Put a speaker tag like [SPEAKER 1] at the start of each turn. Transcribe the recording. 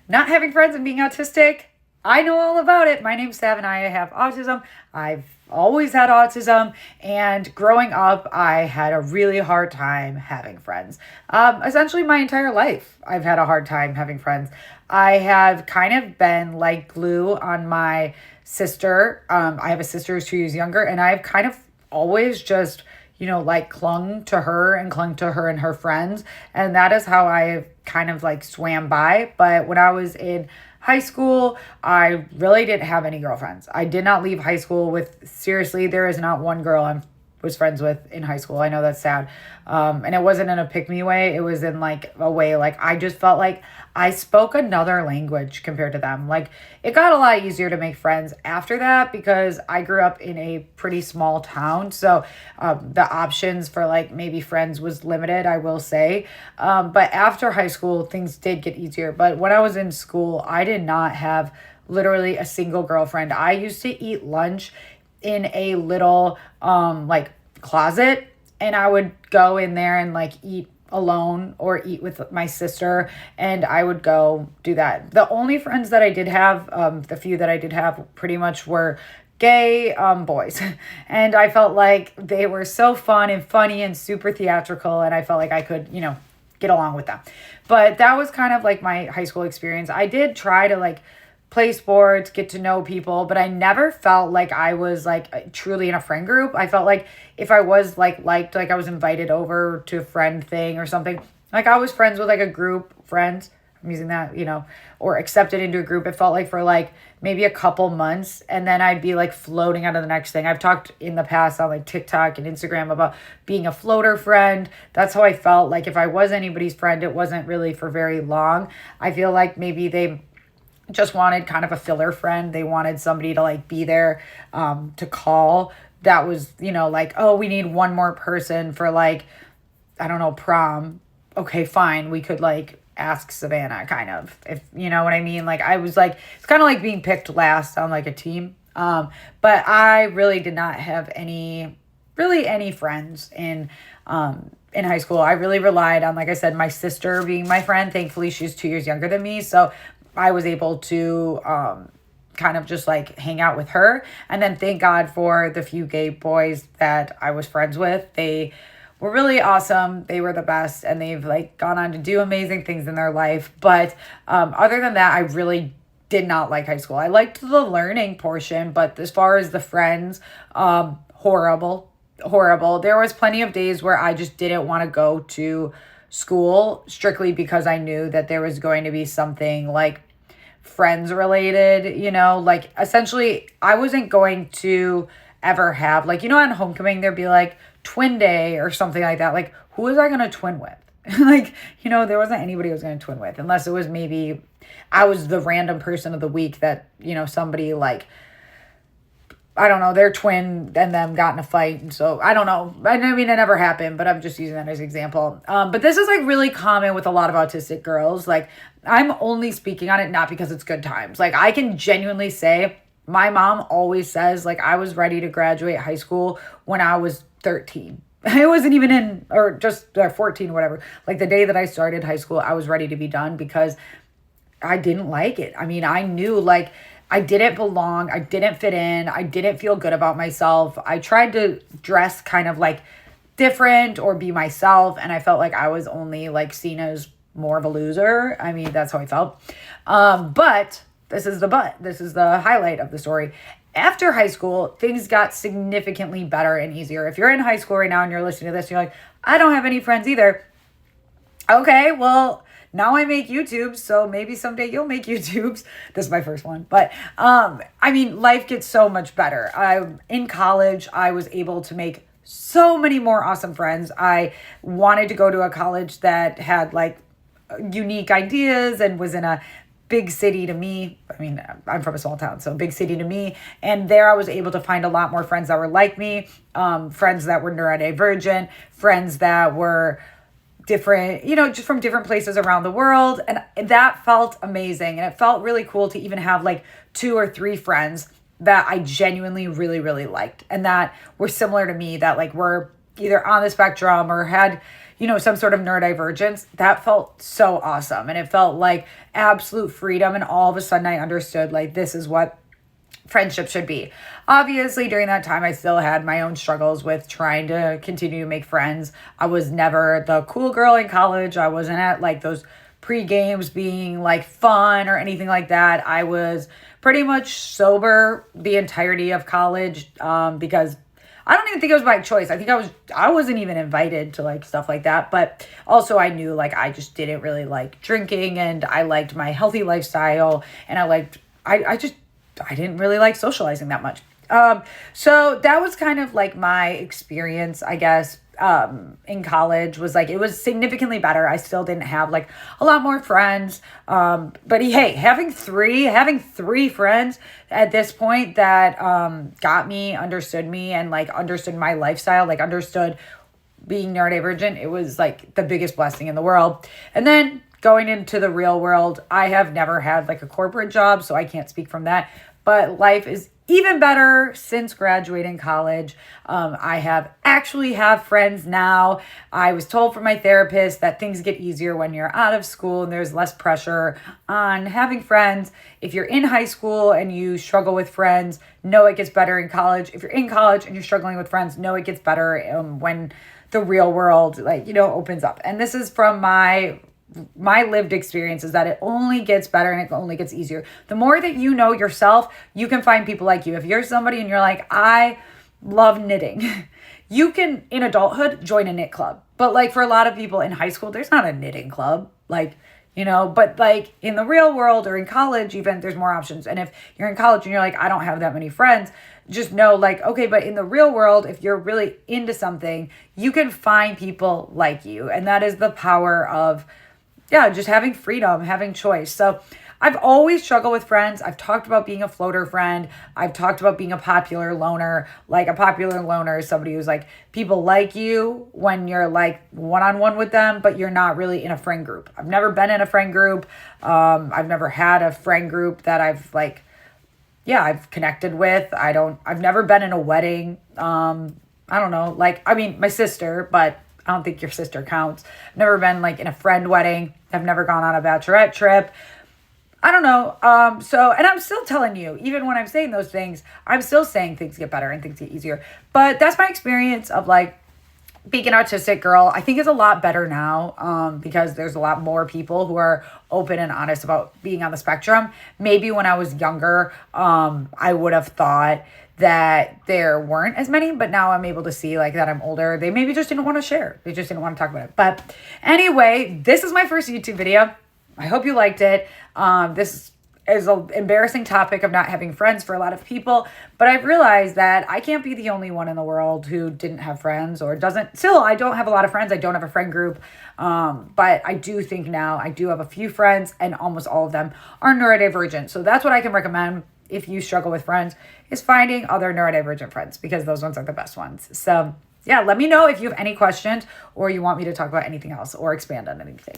[SPEAKER 1] not having friends and being autistic, I know all about it. My name's Sav and I have autism. I've always had autism, and growing up, I had a really hard time having friends. Essentially, my entire life, I've had a hard time having friends. I have kind of been like glue on my sister. I have a sister who's 2 years younger, and I've kind of always just, like clung to her and her friends. And that is how I kind of like swam by. But when I was in high school, I really didn't have any girlfriends. I did not leave high school with, seriously, there is not one girl I was friends with in high school. I know that's sad. And it wasn't in a pick me way. It was in like a way, like I just felt like I spoke another language compared to them. Like it got a lot easier to make friends after that because I grew up in a pretty small town. So the options for like maybe friends was limited, I will say. But after high school, things did get easier. But when I was in school, I did not have literally a single girlfriend. I used to eat lunch in a little like closet, and I would go in there and like eat alone or eat with my sister, and I would go do that. The only friends that I did have, the few that I did have pretty much were gay boys. And I felt like they were so fun and funny and super theatrical, and I felt like I could, get along with them. But that was kind of like my high school experience. I did try to like play sports, get to know people, but I never felt like I was like truly in a friend group. I felt like if I was like liked, like I was invited over to a friend thing or something, like I was friends with like a group friends. I'm using that, or accepted into a group. It felt like for like maybe a couple months, and then I'd be like floating out of the next thing. I've talked in the past on like TikTok and Instagram about being a floater friend. That's how I felt. Like if I was anybody's friend, it wasn't really for very long. I feel like maybe they just wanted kind of a filler friend. They wanted somebody to like be there to call. That was, like, oh, we need one more person for like, I don't know, prom. Okay, fine. We could like ask Savannah kind of, if you know what I mean. Like I was like, it's kind of like being picked last on like a team. But I really did not have any friends in high school. I really relied on, like I said, my sister being my friend. Thankfully, she's 2 years younger than me. So I was able to kind of just like hang out with her. And then thank God for the few gay boys that I was friends with. They were really awesome. They were the best, and they've like gone on to do amazing things in their life. But other than that, I really did not like high school. I liked the learning portion, but as far as the friends, horrible. There was plenty of days where I just didn't want to go to school strictly because I knew that there was going to be something like friends related, like essentially I wasn't going to ever have like, on homecoming, there'd be like twin day or something like that. Like who was I going to twin with? Like, there wasn't anybody I was going to twin with, unless it was maybe I was the random person of the week that, somebody like, I don't know, their twin and them got in a fight. And so I don't know. I mean, it never happened, but I'm just using that as an example. But this is like really common with a lot of autistic girls. Like I'm only speaking on it, not because it's good times. Like I can genuinely say my mom always says like I was ready to graduate high school when I was 13. I wasn't even in, or just 14, whatever. Like the day that I started high school, I was ready to be done because I didn't like it. I mean, I knew like I didn't belong. I didn't fit in. I didn't feel good about myself. I tried to dress kind of like different or be myself, and I felt like I was only like seen as more of a loser. I mean, that's how I felt. But this is the highlight of the story. After high school, things got significantly better and easier. If you're in high school right now and you're listening to this, you're like, I don't have any friends either. Okay, well, now I make YouTubes, so maybe someday you'll make YouTubes. This is my first one. But, I mean, life gets so much better. In college, I was able to make so many more awesome friends. I wanted to go to a college that had, like, unique ideas and was in a big city to me. I mean, I'm from a small town, so big city to me. And there I was able to find a lot more friends that were like me, friends that were neurodivergent, friends that were different, just from different places around the world. And that felt amazing. And it felt really cool to even have like 2 or 3 friends that I genuinely really, really liked and that were similar to me, that like were either on the spectrum or had, some sort of neurodivergence, that felt so awesome. And it felt like absolute freedom. And all of a sudden I understood like this is what friendship should be. Obviously, during that time, I still had my own struggles with trying to continue to make friends. I was never the cool girl in college. I wasn't at like those pre-games being like fun or anything like that. I was pretty much sober the entirety of college because I don't even think it was by choice. I think I wasn't even invited to like stuff like that. But also I knew like I just didn't really like drinking, and I liked my healthy lifestyle, and I didn't really like socializing that much. So that was kind of like my experience, I guess, in college. Was like, it was significantly better. I still didn't have like a lot more friends. But hey, having three friends at this point that, got me, understood me, and like understood my lifestyle, like understood being neurodivergent, it was like the biggest blessing in the world. And then going into the real world, I have never had like a corporate job, so I can't speak from that. But life is even better since graduating college. I have friends now. I was told from my therapist that things get easier when you're out of school and there's less pressure on having friends. If you're in high school and you struggle with friends, know it gets better in college. If you're in college and you're struggling with friends, know it gets better when the real world opens up. And this is from my lived experience, is that it only gets better and it only gets easier. The more that you know yourself, you can find people like you. If you're somebody and you're like, I love knitting, you can, in adulthood, join a knit club. But like for a lot of people in high school, there's not a knitting club. But like in the real world or in college, even, there's more options. And if you're in college and you're like, I don't have that many friends, just know like, okay, but in the real world, if you're really into something, you can find people like you. And that is the power of just having freedom, having choice. So I've always struggled with friends. I've talked about being a floater friend. I've talked about being a popular loner. Like a popular loner is somebody who's like, people like you when you're like one-on-one with them, but you're not really in a friend group. I've never been in a friend group. I've never had a friend group that I've connected with. I've never been in a wedding. I don't know, my sister, but I don't think your sister counts. I've never been like in a friend wedding. I've never gone on a bachelorette trip. I don't know. And I'm still telling you, even when I'm saying those things, I'm still saying things get better and things get easier. But that's my experience of like being an autistic girl. I think it's a lot better now because there's a lot more people who are open and honest about being on the spectrum. Maybe when I was younger, I would have thought that there weren't as many, but now I'm able to see like that I'm older. They maybe just didn't want to share. They just didn't want to talk about it. But anyway, this is my first YouTube video. I hope you liked it. This is an embarrassing topic of not having friends for a lot of people, but I've realized that I can't be the only one in the world who didn't have friends or doesn't. Still, I don't have a lot of friends. I don't have a friend group. But I do think now I do have a few friends, and almost all of them are neurodivergent. So that's what I can recommend if you struggle with friends, is finding other neurodivergent friends, because those ones are the best ones. So yeah, let me know if you have any questions or you want me to talk about anything else or expand on anything.